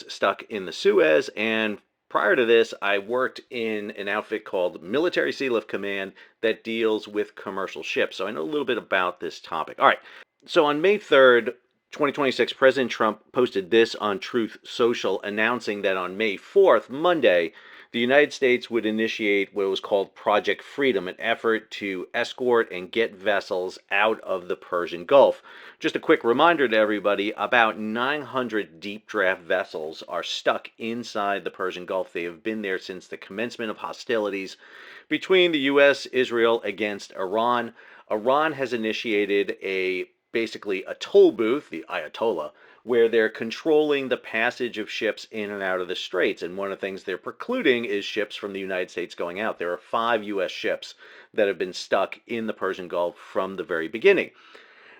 stuck in the Suez, and prior to this, I worked in an outfit called Military Sea Lift Command that deals with commercial ships. So I know a little bit about this topic. All right. So on May 3rd, 2026, President Trump posted this on Truth Social, announcing that on May 4th, Monday, the United States would initiate what was called Project Freedom, an effort to escort and get vessels out of the Persian Gulf. Just a quick reminder to everybody, about 900 deep draft vessels are stuck inside the Persian Gulf. They have been there since the commencement of hostilities between the U.S., Israel against Iran. Iran has initiated basically a toll booth, the Ayatollah, where they're controlling the passage of ships in and out of the straits. And one of the things they're precluding is ships from the United States going out. There are 5 U.S. ships that have been stuck in the Persian Gulf from the very beginning.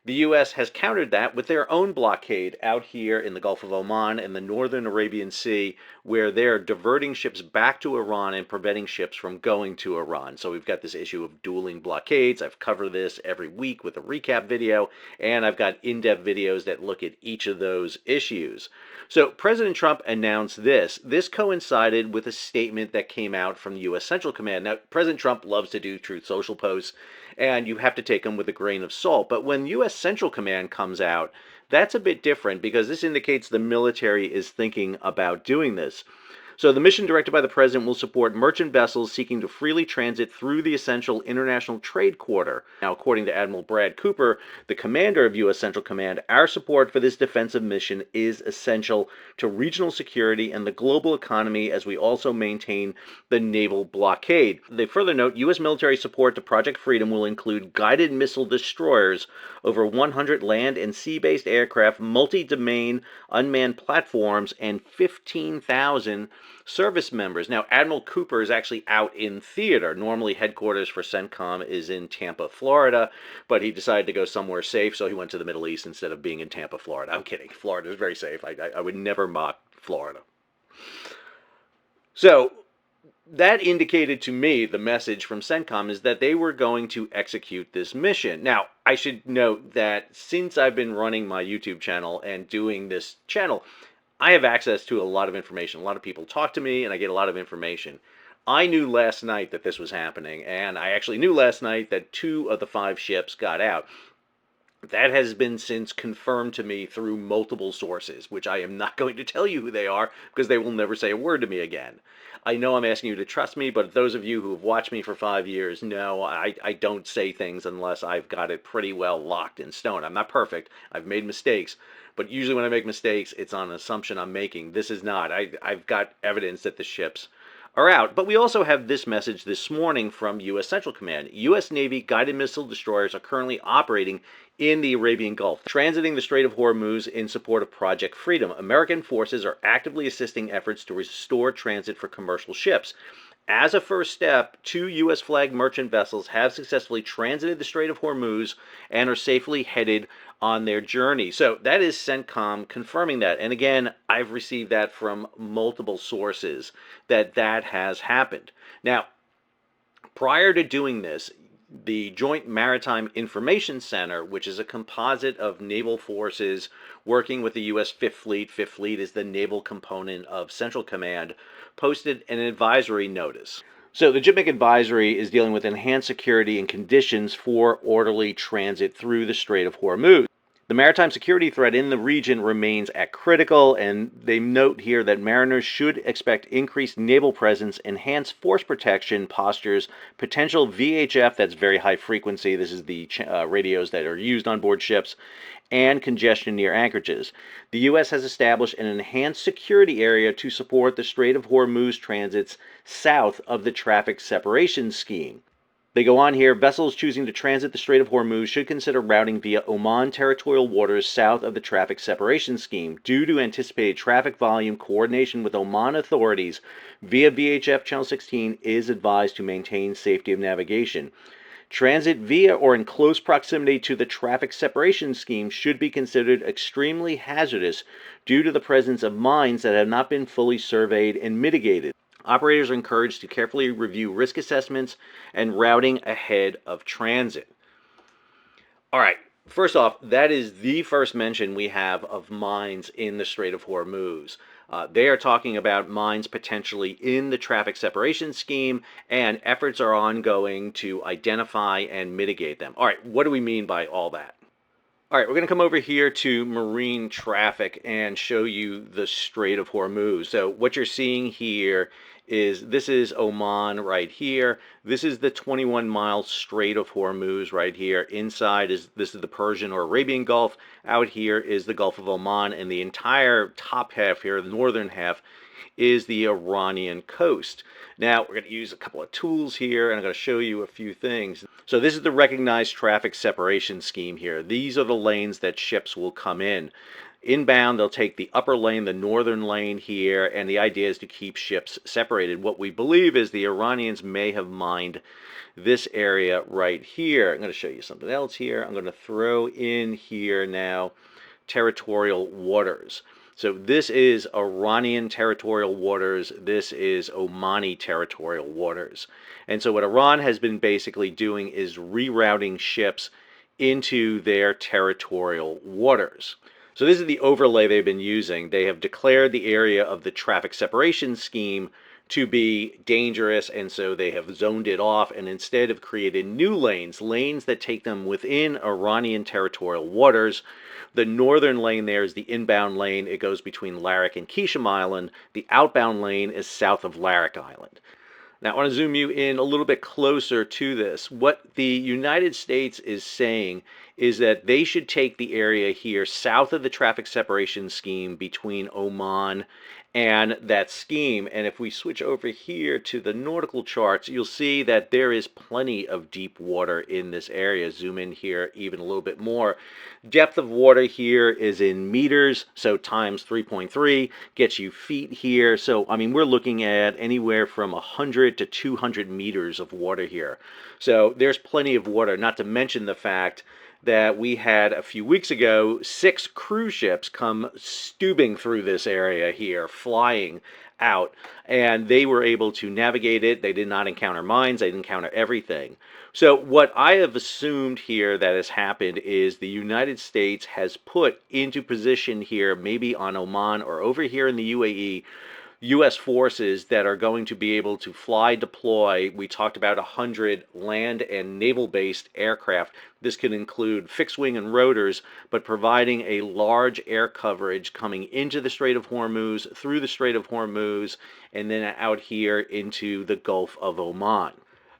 The U.S. has countered that with their own blockade out here in the Gulf of Oman and the northern Arabian Sea, where they're diverting ships back to Iran and preventing ships from going to Iran. So we've got this issue of dueling blockades. I've covered this every week with a recap video, and I've got in-depth videos that look at each of those issues. So President Trump announced this. This coincided with a statement that came out from the U.S. Central Command. Now, President Trump loves to do Truth Social posts, and you have to take them with a grain of salt. But when U.S. Central Command comes out, that's a bit different because this indicates the military is thinking about doing this. So the mission directed by the president will support merchant vessels seeking to freely transit through the essential international trade corridor. Now, according to Admiral Brad Cooper, the commander of U.S. Central Command, our support for this defensive mission is essential to regional security and the global economy as we also maintain the naval blockade. They further note U.S. military support to Project Freedom will include guided missile destroyers, over 100 land and sea-based aircraft, multi-domain unmanned platforms, and 15,000 service members. Now, Admiral Cooper is actually out in theater. Normally, headquarters for CENTCOM is in Tampa, Florida, but he decided to go somewhere safe, so he went to the Middle East instead of being in Tampa, Florida. I'm kidding. Florida is very safe. I would never mock Florida. So, that indicated to me the message from CENTCOM is that they were going to execute this mission. Now, I should note that since I've been running my YouTube channel and doing this channel, I have access to a lot of information. A lot of people talk to me, and I get a lot of information. I knew last night that this was happening, and I actually knew last night that 2 of the 5 ships got out. That has been since confirmed to me through multiple sources, which I am not going to tell you who they are because they will never say a word to me again. I know I'm asking you to trust me, but those of you who have watched me for 5 years know I don't say things unless I've got it pretty well locked in stone. I'm not perfect. I've made mistakes. But usually when I make mistakes, it's on an assumption I'm making. This is not. I've got evidence that the ships are out. But we also have this message this morning from U.S. Central Command. U.S. Navy guided missile destroyers are currently operating in the Arabian Gulf, transiting the Strait of Hormuz in support of Project Freedom. American forces are actively assisting efforts to restore transit for commercial ships. As a first step, 2 U.S.-flagged merchant vessels have successfully transited the Strait of Hormuz and are safely headed on their journey. So that is CENTCOM confirming that. And again, I've received that from multiple sources that has happened. Now, prior to doing this, the Joint Maritime Information Center, which is a composite of naval forces working with the U.S. Fifth Fleet. Fifth Fleet is the naval component of Central Command, posted an advisory notice. So the JMIC advisory is dealing with enhanced security and conditions for orderly transit through the Strait of Hormuz. The maritime security threat in the region remains at critical, and they note here that mariners should expect increased naval presence, enhanced force protection postures, potential VHF, that's very high frequency, this is the radios that are used on board ships, and congestion near anchorages. The U.S. has established an enhanced security area to support the Strait of Hormuz transits south of the traffic separation scheme. They go on here, vessels choosing to transit the Strait of Hormuz should consider routing via Oman territorial waters south of the traffic separation scheme. Due to anticipated traffic volume, coordination with Oman authorities via VHF Channel 16 is advised to maintain safety of navigation. Transit via or in close proximity to the traffic separation scheme should be considered extremely hazardous due to the presence of mines that have not been fully surveyed and mitigated. Operators are encouraged to carefully review risk assessments and routing ahead of transit. All right, first off, that is the first mention we have of mines in the Strait of Hormuz. They are talking about mines potentially in the traffic separation scheme, and efforts are ongoing to identify and mitigate them. All right, what do we mean by all that? All right, we're going to come over here to marine traffic and show you the Strait of Hormuz. So what you're seeing here is this is Oman right here. This is the 21-mile Strait of Hormuz right here. Inside is this is the Persian or Arabian Gulf. Out here is the Gulf of Oman, and the entire top half here, the northern half, is the Iranian coast. Now, we're going to use a couple of tools here, and I'm going to show you a few things. So this is the recognized traffic separation scheme here. These are the lanes that ships will come in. Inbound, they'll take the upper lane, the northern lane here, and the idea is to keep ships separated. What we believe is the Iranians may have mined this area right here. I'm going to show you something else here. I'm going to throw in here now territorial waters. So this is Iranian territorial waters. This is Omani territorial waters. And so what Iran has been basically doing is rerouting ships into their territorial waters. So this is the overlay they've been using. They have declared the area of the traffic separation scheme to be dangerous, and so they have zoned it off and instead have created new lanes that take them within Iranian territorial waters. The northern lane there is the inbound lane. It goes between Larak and Kishim Island. The outbound lane is south of Larak Island. Now, I want to zoom you in a little bit closer to this. What the United States is saying is that they should take the area here south of the traffic separation scheme between Oman and that scheme. And if we switch over here to the nautical charts, you'll see that there is plenty of deep water in this area. Zoom in here even a little bit more. Depth of water here is in meters, so times 3.3 gets you feet here. So, I mean, we're looking at anywhere from 100 to 200 meters of water here. So there's plenty of water, not to mention the fact that we had a few weeks ago 6 cruise ships come tubing through this area here, flying out, and they were able to navigate it. They did not encounter mines. They didn't encounter everything. So what I have assumed here that has happened is the United States has put into position here, maybe on Oman or over here in the UAE, U.S. forces that are going to be able to fly, deploy. We talked about 100 land and naval-based aircraft. This could include fixed wing and rotors, but providing a large air coverage coming into the Strait of Hormuz, through the Strait of Hormuz, and then out here into the Gulf of Oman.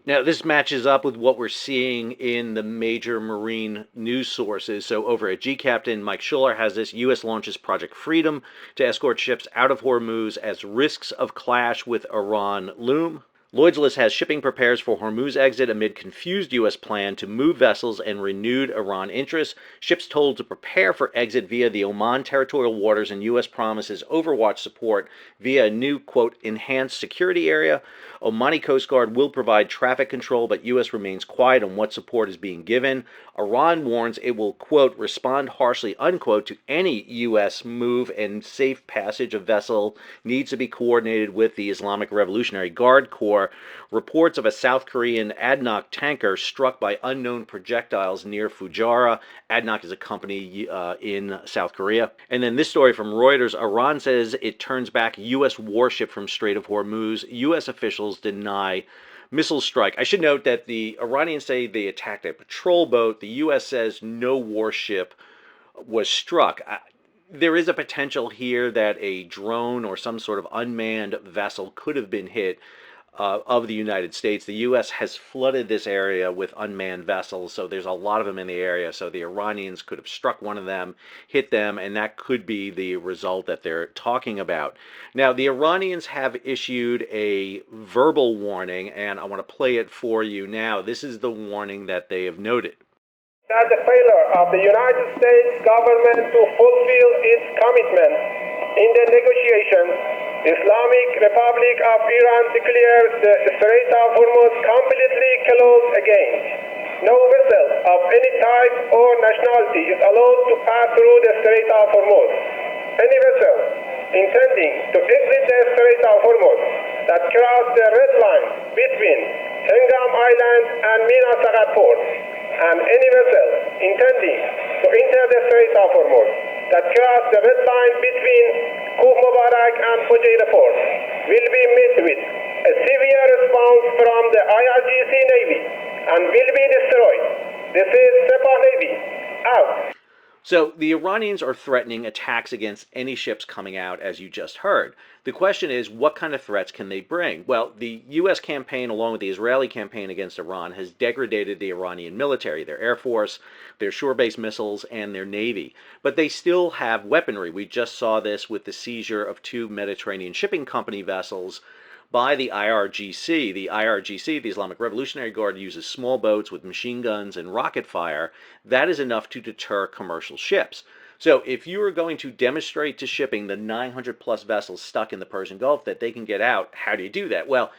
Now, this matches up with what we're seeing in the major marine news sources. So over at G-Captain, Mike Schuller has this: U.S. launches Project Freedom to escort ships out of Hormuz as risks of clash with Iran loom. Lloyd's List has shipping prepares for Hormuz exit amid confused U.S. plan to move vessels and renewed Iran interest. Ships told to prepare for exit via the Oman territorial waters, and U.S. promises overwatch support via a new, quote, enhanced security area. Omani Coast Guard will provide traffic control, but U.S. remains quiet on what support is being given. Iran warns it will, quote, respond harshly, unquote, to any U.S. move, and safe passage of vessel needs to be coordinated with the Islamic Revolutionary Guard Corps. Reports of a South Korean ADNOC tanker struck by unknown projectiles near Fujairah. ADNOC is a company in South Korea. And then this story from Reuters: Iran says it turns back U.S. warship from Strait of Hormuz. U.S. officials deny missile strike. I should note that the Iranians say they attacked a patrol boat. The U.S. says no warship was struck. There is a potential here that a drone or some sort of unmanned vessel could have been hit of the United States. The U.S. has flooded this area with unmanned vessels, so there's a lot of them in the area. So the Iranians could have struck one of them, hit them, and that could be the result that they're talking about. Now, the Iranians have issued a verbal warning, and I want to play it for you now. This is the warning that they have noted. That the failure of the United States government to fulfill its commitment in the negotiations, Islamic Republic of Iran declares the Strait of Hormuz completely closed again. No vessel of any type or nationality is allowed to pass through the Strait of Hormuz. Any vessel intending to exit the Strait of Hormuz that cross the red line between Hengam Island and Mina Sagat port, and any vessel intending to enter the Strait of Hormuz that cross the red line between Khuf Mubarak and Fujairah force will be met with a severe response from the IRGC Navy and will be destroyed. This is Sepah Navy. Out. So the Iranians are threatening attacks against any ships coming out, as you just heard. The question is, what kind of threats can they bring? Well, the U.S. campaign, along with the Israeli campaign against Iran, has degraded the Iranian military, their air force, their shore-based missiles, and their navy. But they still have weaponry. We just saw this with the seizure of 2 Mediterranean shipping company vessels by the IRGC. The IRGC, the Islamic Revolutionary Guard, uses small boats with machine guns and rocket fire. That is enough to deter commercial ships. So if you are going to demonstrate to shipping the 900 plus vessels stuck in the Persian Gulf that they can get out, how do you do that? Well,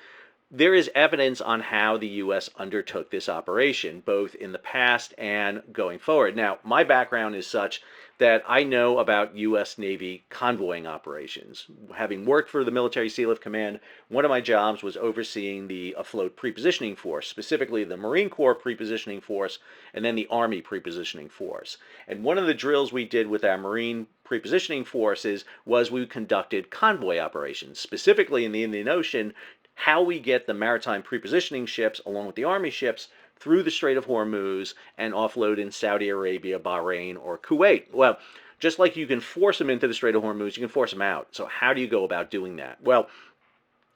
there is evidence on how the U.S. undertook this operation, both in the past and going forward. Now, my background is such that I know about U.S. Navy convoying operations. Having worked for the Military Sealift Command, one of my jobs was overseeing the afloat prepositioning force, specifically the Marine Corps prepositioning force and then the Army prepositioning force. And one of the drills we did with our Marine prepositioning forces was we conducted convoy operations, specifically in the Indian Ocean, how we get the maritime prepositioning ships along with the Army ships through the Strait of Hormuz and offload in Saudi Arabia, Bahrain, or Kuwait. Well, just like you can force them into the Strait of Hormuz, you can force them out. So how do you go about doing that? Well,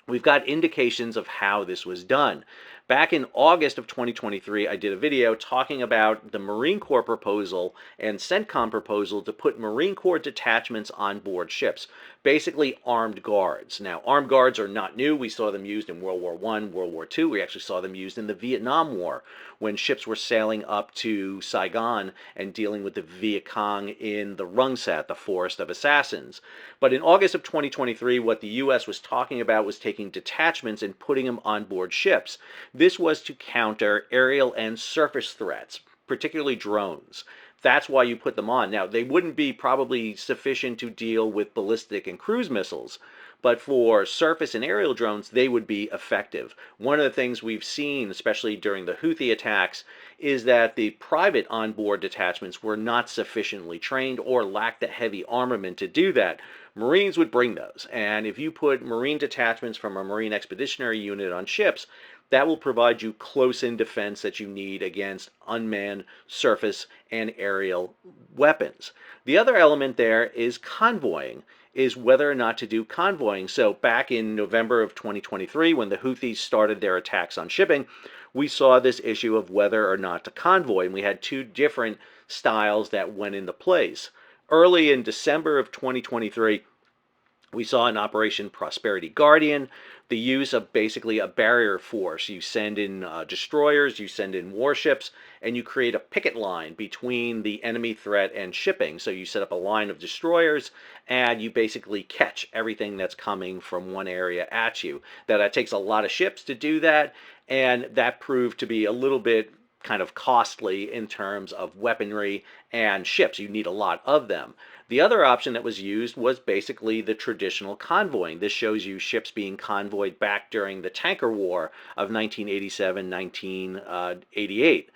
we've got indications of how this was done. Back in August of 2023, I did a video talking about the Marine Corps proposal and CENTCOM proposal to put Marine Corps detachments on board ships, basically armed guards. Now, armed guards are not new. We saw them used in World War I, World War II. We actually saw them used in the Vietnam War when ships were sailing up to Saigon and dealing with the Viet Cong in the Rung Sat, the Forest of Assassins. But in August of 2023, what the U.S. was talking about was taking detachments and putting them on board ships. This was to counter aerial and surface threats, particularly drones. That's why you put them on. Now, they wouldn't be probably sufficient to deal with ballistic and cruise missiles, but for surface and aerial drones, they would be effective. One of the things we've seen, especially during the Houthi attacks, is that the private onboard detachments were not sufficiently trained or lacked the heavy armament to do that. Marines would bring those, and if you put Marine detachments from a Marine Expeditionary Unit on ships, that will provide you close-in defense that you need against unmanned surface and aerial weapons. The other element there is convoying, is whether or not to do convoying. So back in November of 2023, when the Houthis started their attacks on shipping, we saw this issue of whether or not to convoy, and we had 2 different styles that went into place. Early in December of 2023, we saw in Operation Prosperity Guardian the use of basically a barrier force. You send in destroyers, you send in warships, and you create a picket line between the enemy threat and shipping. So you set up a line of destroyers, and you basically catch everything that's coming from one area at you. Now, that takes a lot of ships to do that, and that proved to be a little bit kind of costly in terms of weaponry and ships. You need a lot of them. The other option that was used was basically the traditional convoying. This shows you ships being convoyed back during the tanker war of 1987, 1988.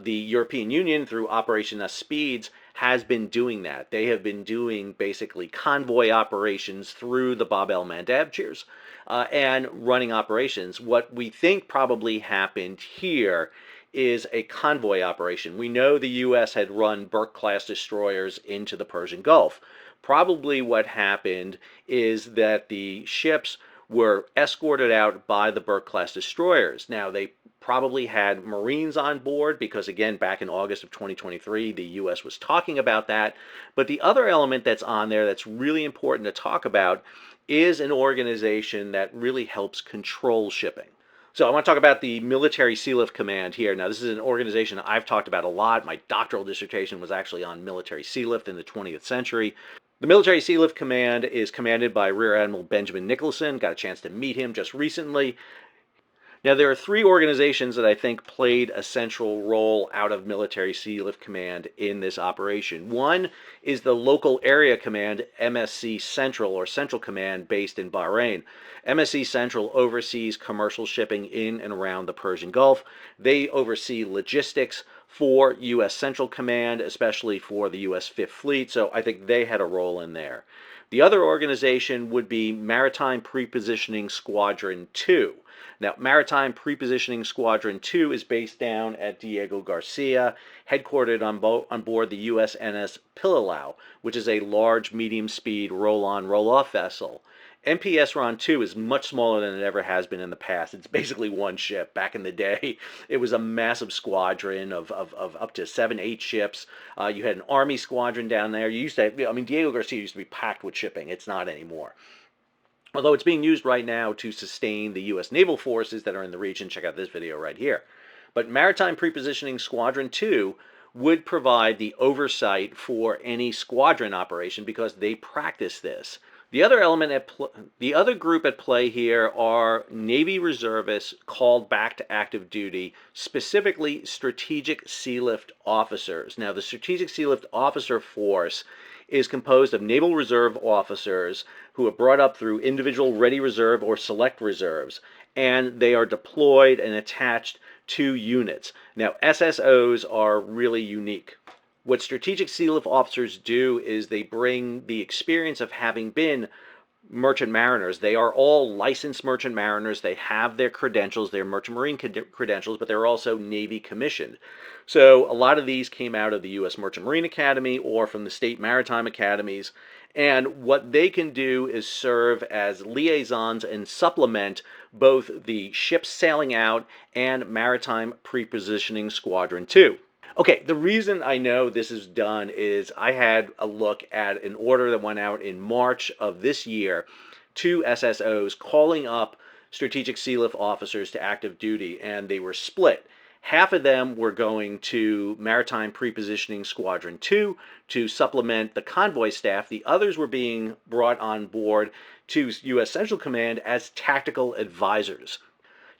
The European Union, through Operation Speeds, has been doing that. They have been doing basically convoy operations through the Bab el-Mandeb, cheers, and running operations. What we think probably happened here is a convoy operation. We know the U.S. had run Burke-class destroyers into the Persian Gulf. Probably what happened is that the ships were escorted out by the Burke-class destroyers. Now, they probably had Marines on board because, again, back in August of 2023, the U.S. was talking about that. But the other element that's on there that's really important to talk about is an organization that really helps control shipping. So I want to talk about the Military Sealift Command here. Now, this is an organization I've talked about a lot. My doctoral dissertation was actually on military sealift in the 20th century. The Military Sealift Command is commanded by Rear Admiral Benjamin Nicholson. Got a chance to meet him just recently. Now, there are 3 organizations that I think played a central role out of Military Sealift Command in this operation. One is the Local Area Command, MSC Central, or Central Command, based in Bahrain. MSC Central oversees commercial shipping in and around the Persian Gulf. They oversee logistics for U.S. Central Command, especially for the U.S. Fifth Fleet, so I think they had a role in there. The other organization would be Maritime Prepositioning Squadron 2. Now, Maritime Prepositioning Squadron 2 is based down at Diego Garcia, headquartered on board the USNS Pillau, which is a large medium-speed roll-on, roll-off vessel. MPS Ron 2 is much smaller than it ever has been in the past. It's basically one ship. Back in the day, it was a massive squadron of up to 7, 8 ships. You had an Army squadron down there. You used to have, I mean, Diego Garcia used to be packed with shipping. It's not anymore. Although it's being used right now to sustain the U.S. naval forces that are in the region. Check out this video right here. But Maritime Prepositioning Squadron 2 would provide the oversight for any squadron operation because they practice this. The other group at play here are Navy reservists called back to active duty, specifically Strategic Sealift officers. Now, the Strategic Sealift officer force is composed of Naval Reserve officers who are brought up through individual ready reserve or select reserves, and they are deployed and attached to units. Now, SSOs are really unique. What Strategic Sealift officers do is they bring the experience of having been merchant mariners. They are all licensed merchant mariners. They have their credentials, their merchant marine credentials, but they're also Navy commissioned. So a lot of these came out of the U.S. Merchant Marine Academy or from the state maritime academies. And what they can do is serve as liaisons and supplement both the ships sailing out and Maritime Prepositioning Squadron 2. Okay, the reason I know this is done is I had a look at an order that went out in March of this year to SSOs calling up Strategic Sealift officers to active duty, and they were split. Half of them were going to Maritime Prepositioning Squadron 2 to supplement the convoy staff. The others were being brought on board to U.S. Central Command as tactical advisors.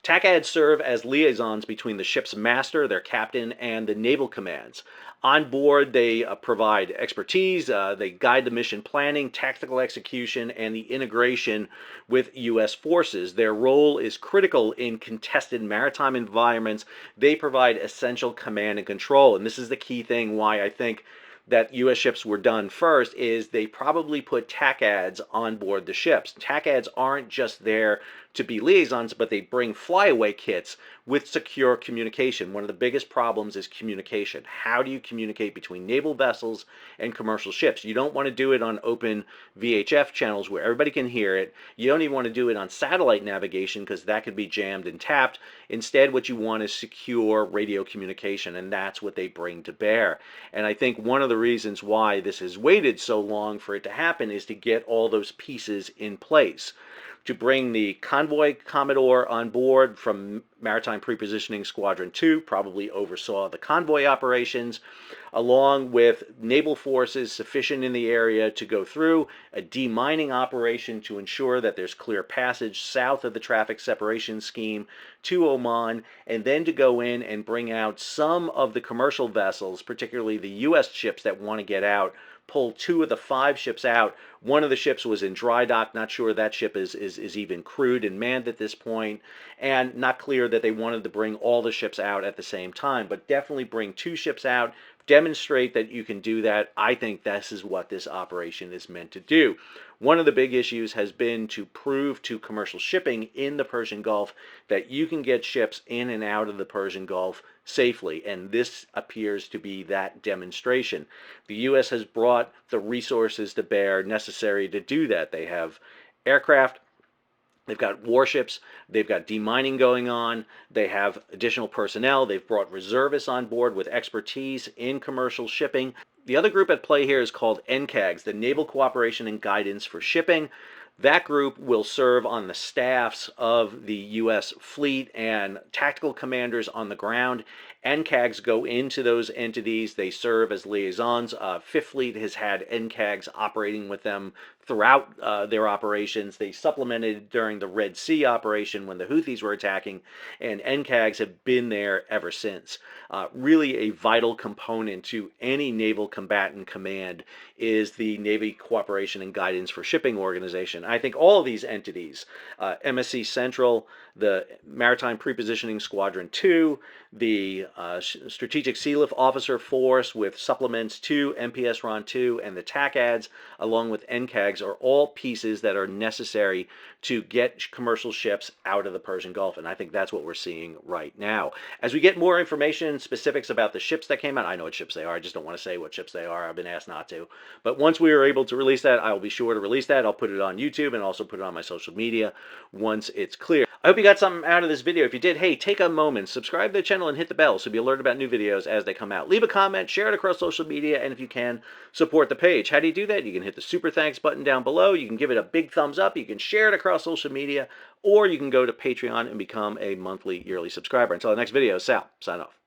TACADs serve as liaisons between the ship's master, their captain, and the naval commands. On board, they provide expertise, they guide the mission planning, tactical execution, and the integration with U.S. forces. Their role is critical in contested maritime environments. They provide essential command and control, and this is the key thing why I think that U.S. ships were done first is they probably put TACADs on board the ships. TACADs aren't just there to be liaisons, but they bring flyaway kits with secure communication. One of the biggest problems is communication. How do you communicate between naval vessels and commercial ships? You don't want to do it on open VHF channels where everybody can hear it. You don't even want to do it on satellite navigation because that could be jammed and tapped. Instead, what you want is secure radio communication, and that's what they bring to bear. And I think one of the reasons why this has waited so long for it to happen is to get all those pieces in place. To bring the convoy commodore on board from Maritime Prepositioning Squadron 2, probably oversaw the convoy operations, along with naval forces sufficient in the area to go through a demining operation to ensure that there's clear passage south of the traffic separation scheme to Oman, and then to go in and bring out some of the commercial vessels, particularly the U.S. ships that want to get out, pull 2 of the 5 ships out. One of the ships was in dry dock, not sure that ship is even crewed and manned at this point, and not clear that they wanted to bring all the ships out at the same time, but definitely bring 2 ships out, demonstrate that you can do that. I think this is what this operation is meant to do. One of the big issues has been to prove to commercial shipping in the Persian Gulf that you can get ships in and out of the Persian Gulf safely, and this appears to be that demonstration. The U.S. has brought the resources to bear necessary to do that. They have aircraft, they've got warships, they've got demining going on, they have additional personnel, they've brought reservists on board with expertise in commercial shipping. The other group at play here is called NCAGs, the Naval Cooperation and Guidance for Shipping. That group will serve on the staffs of the U.S. fleet and tactical commanders on the ground. NCAGs go into those entities. They serve as liaisons. Fifth Fleet has had NCAGs operating with them throughout their operations. They supplemented during the Red Sea operation when the Houthis were attacking, and NCAGs have been there ever since. Really a vital component to any naval combatant command is the Navy Cooperation and Guidance for Shipping Organization. I think all of these entities, MSC Central, the Maritime Prepositioning Squadron 2, the Strategic Sealift Officer Force with supplements to MPS Ron 2, and the TACADs, along with NCAGs, flags are all pieces that are necessary to get commercial ships out of the Persian Gulf, and I think that's what we're seeing right now. As we get more information, specifics about the ships that came out, I know what ships they are, I just don't want to say what ships they are. I've been asked not to. But once we are able to release that, I will be sure to release that. I'll put it on YouTube and also put it on my social media once it's clear. I hope you got something out of this video. If you did, hey, take a moment, subscribe to the channel and hit the bell so you'll be alerted about new videos as they come out. Leave a comment, share it across social media, and if you can, support the page. How do you do that? You can hit the super thanks button down below. You can give it a big thumbs up. You can share it across social media, or you can go to Patreon and become a monthly, yearly subscriber. Until the next video, Sal, sign off.